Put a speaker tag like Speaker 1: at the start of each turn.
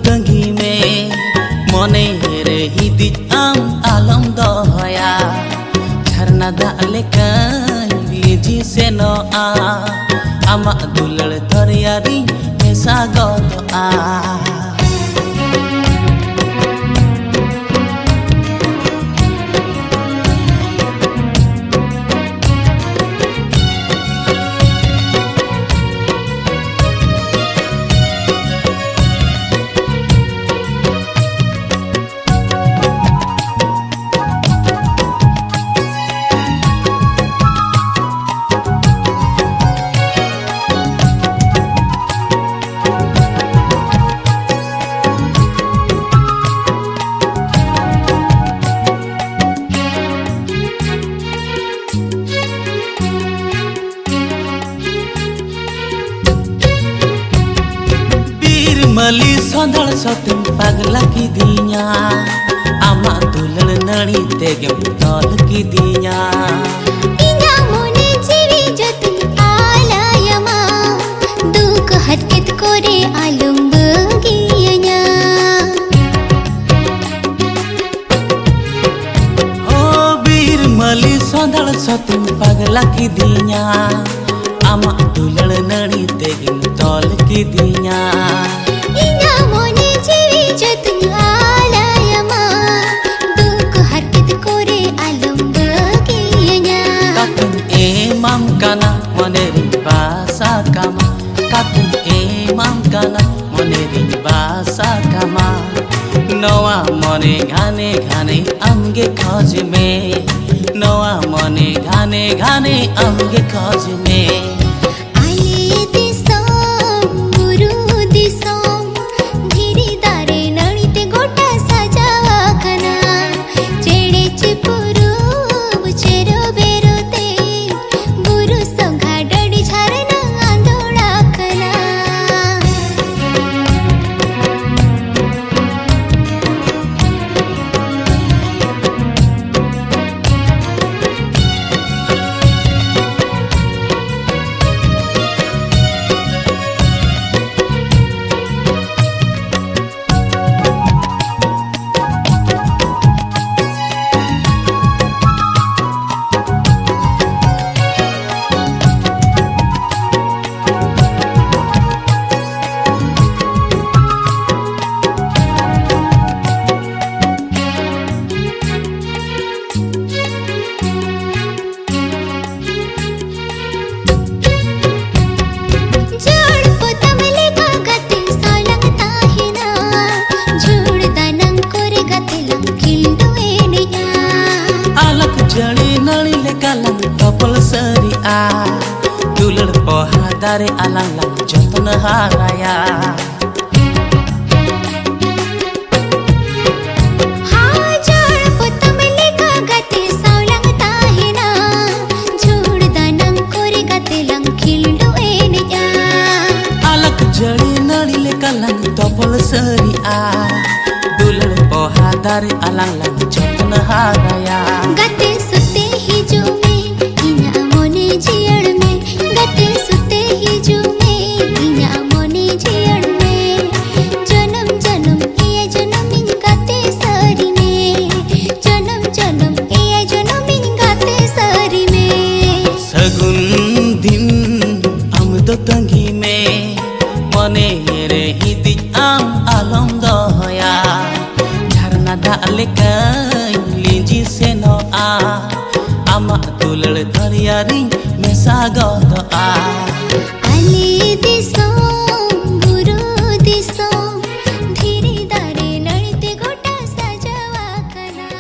Speaker 1: तंगी में मने रे हिदी आम आलम दहया झरना दाले लीजी से न आ आमा दुलड़ दरियारी ऐसा गद आ मली सोंदल सोतिम पगला की दिया आमा दुलड़ नड़ी तेगम तोल की दिया
Speaker 2: इना मोने जीवी जतुल आलायमा दुख हटकेत कोरे आलम बगियना
Speaker 1: ओ बीर मली सोंदल सोतिम पगला की दिया आमा दुलड़ नड़ी तेगम तोल की दिया
Speaker 2: इना मोने जीवी जतुल आलायमा दुख हटकेत कोरे आलम बगियना
Speaker 1: कातुन ए माम काना मोनेरी बासा कामा कातुन ए माम काना मोनेरी बासा कामा नवा मने घाने घाने आमगे खोज में नवा मने घाने घाने आमगे खोज में दुलड़ पोहा दारे आलांग लांग जतन हाराया अलग जड़ी नड़ी ले कालांग तपल सरी आ दुलड़ पोहा दारे आलांग लांग जतन हाराया
Speaker 2: गते सुते ही जो में इना मोने जियड़ में गते सुते ही जो में इना मोने जियड़ में जन्म जन्म ये जन्म इन गते सरी में जन्म जन्म ये जन्म इन गते सरी में
Speaker 1: सगुन दिन हम दो तंगी में मने रे हिदी आम आलम दहया झरना दाले लीजी से न आ आमा दुलड़ दरियारी में सागद आ
Speaker 2: आली दिसो